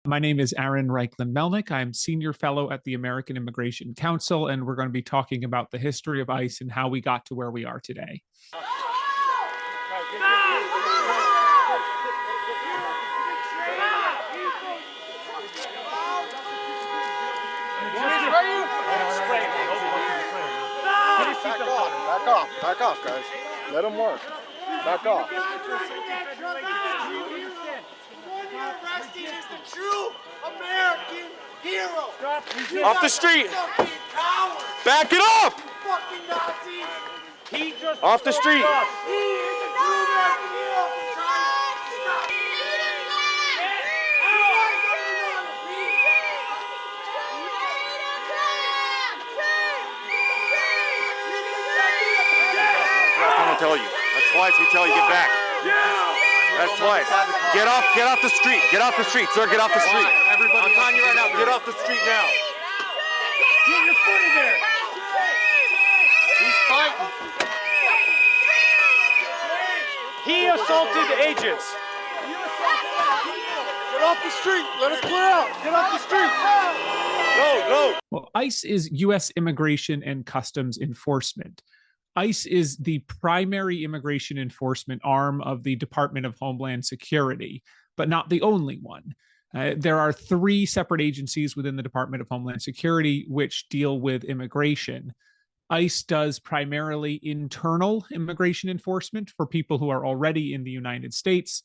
My name is Aaron Reichland-Melnick. I'm Senior Fellow at the American Immigration Council, and we're going to be talking about the history of ICE and how we got to where we are today. Back off, guys. Let them work. Back off. Arresting is the true American hero. Off the street. Back it up. Fucking Nazi. Off the street. He is the true American hero for trying to stop. I'm tell you. That's twice we tell you get back. That's twice. Get off the street. Get off the street, sir. Get off the street. I'm telling you right now, get off the street now. Get your foot in there. He's fighting. He assaulted agents. Get off the street. Let us clear out. Get off the street. No. Well, ICE is U.S. Immigration and Customs Enforcement. ICE is the primary immigration enforcement arm of the Department of Homeland Security, but not the only one. There are three separate agencies within the Department of Homeland Security which deal with immigration. ICE does primarily internal immigration enforcement for people who are already in the United States.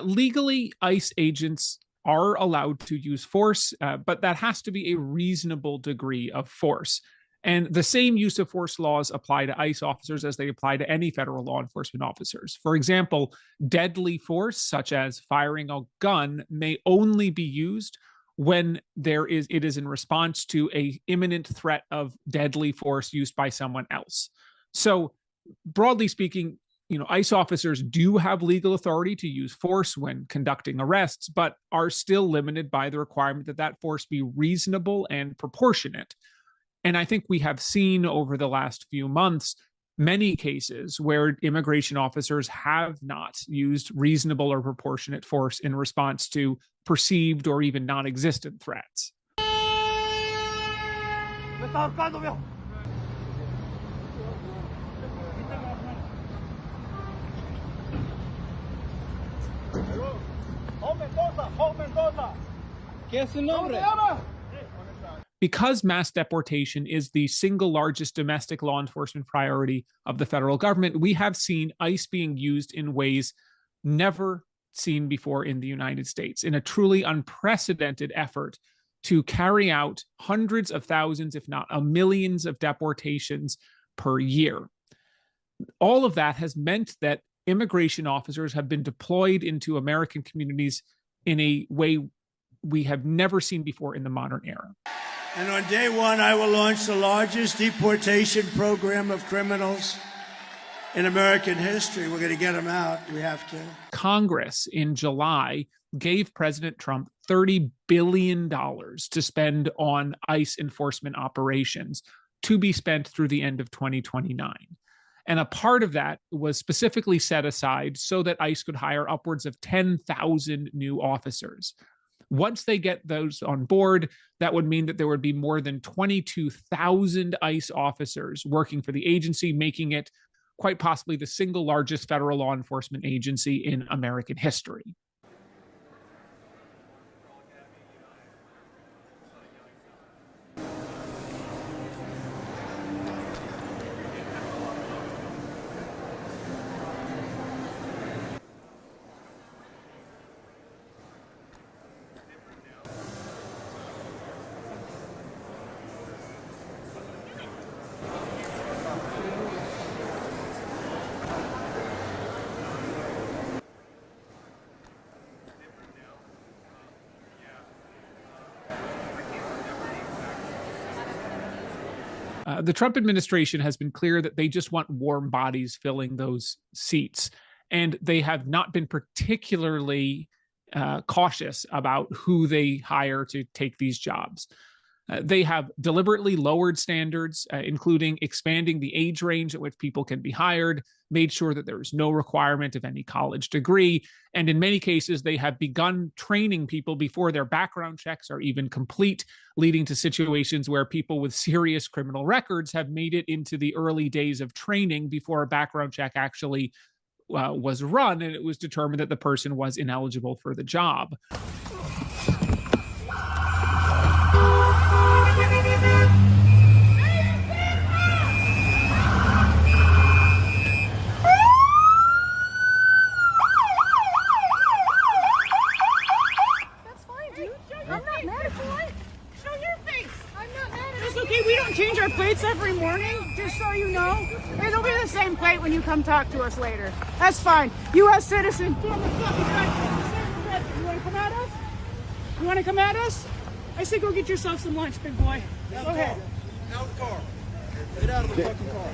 Legally, ICE agents are allowed to use force, but that has to be a reasonable degree of force. And the same use of force laws apply to ICE officers as they apply to any federal law enforcement officers. For example, deadly force, such as firing a gun, may only be used when it is in response to an imminent threat of deadly force used by someone else. So, broadly speaking, ICE officers do have legal authority to use force when conducting arrests, but are still limited by the requirement that that force be reasonable and proportionate. And I think we have seen over the last few months many cases where immigration officers have not used reasonable or proportionate force in response to perceived or even non-existent threats. Because mass deportation is the single largest domestic law enforcement priority of the federal government, we have seen ICE being used in ways never seen before in the United States, in a truly unprecedented effort to carry out hundreds of thousands, if not millions of deportations per year. All of that has meant that immigration officers have been deployed into American communities in a way we have never seen before in the modern era. And on day one, I will launch the largest deportation program of criminals in American history. We're going to get them out. We have to. Congress in July gave President Trump $30 billion to spend on ICE enforcement operations to be spent through the end of 2029. And a part of that was specifically set aside so that ICE could hire upwards of 10,000 new officers. Once they get those on board, that would mean that there would be more than 22,000 ICE officers working for the agency, making it quite possibly the single largest federal law enforcement agency in American history. The Trump administration has been clear that they just want warm bodies filling those seats. And they have not been particularly cautious about who they hire to take these jobs. They have deliberately lowered standards, including expanding the age range at which people can be hired, made sure that there is no requirement of any college degree. And in many cases, they have begun training people before their background checks are even complete, leading to situations where people with serious criminal records have made it into the early days of training before a background check actually was run, and it was determined that the person was ineligible for the job. Change our plates every morning, just so you know. It'll be the same plate when you come talk to us later. That's fine. U.S. citizen. You want to come at us? You want to come at us? I say go get yourself some lunch, big boy. Go ahead. Out of the car. Get out of the fucking car.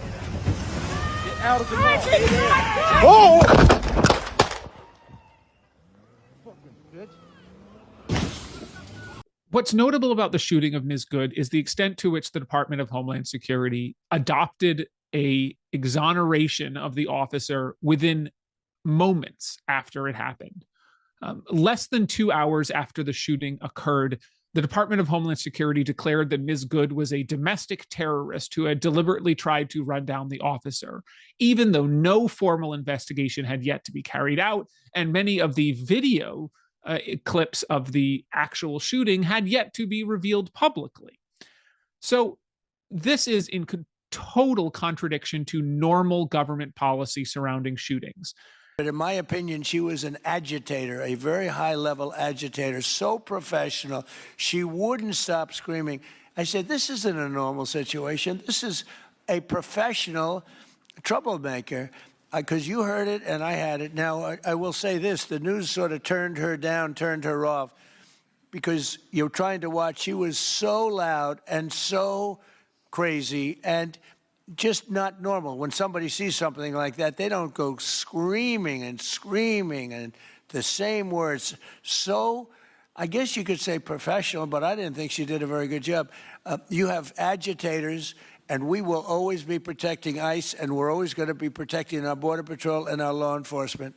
Get out of the car. Oh! Fucking bitch. What's notable about the shooting of Ms. Good is the extent to which the Department of Homeland Security adopted an exoneration of the officer within moments after it happened. Less than 2 hours after the shooting occurred, the Department of Homeland Security declared that Ms. Good was a domestic terrorist who had deliberately tried to run down the officer, even though no formal investigation had yet to be carried out, and many of the video clips of the actual shooting had yet to be revealed publicly. So this is in total contradiction to normal government policy surrounding shootings. But in my opinion, she was an agitator, a very high-level agitator, so professional. She wouldn't stop screaming. I said, this isn't a normal situation. This is a professional troublemaker. Because you heard it and I had it. Now, I will say this. The news sort of turned her down, turned her off, because you're trying to watch. She was so loud and so crazy and just not normal. When somebody sees something like that, they don't go screaming and the same words. So I guess you could say professional, but I didn't think she did a very good job. You have agitators, and we will always be protecting ICE, and we're always going to be protecting our Border Patrol and our law enforcement.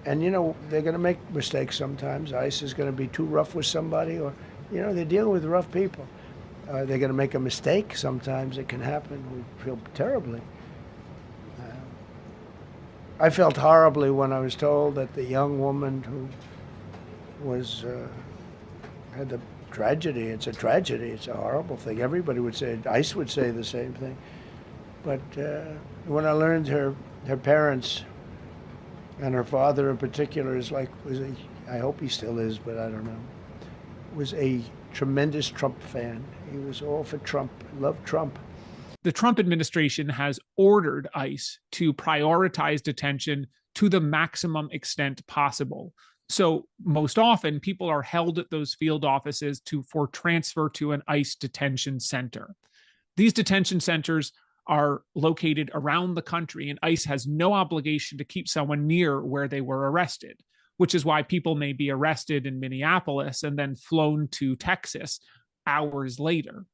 And, you know, they're going to make mistakes sometimes. ICE is going to be too rough with somebody, or, you know, they're dealing with rough people. They're going to make a mistake sometimes. It can happen. We feel terribly. I felt horribly when I was told that the young woman who was, had the tragedy, it's a tragedy, it's a horrible thing. Everybody would say, ICE would say the same thing. But when I learned her parents, and her father in particular I hope he still is, but I don't know, was a tremendous Trump fan. He was all for Trump, loved Trump. The Trump administration has ordered ICE to prioritize detention to the maximum extent possible. So most often people are held at those field offices for transfer to an ICE detention center. These detention centers are located around the country, and ICE has no obligation to keep someone near where they were arrested, which is why people may be arrested in Minneapolis and then flown to Texas hours later.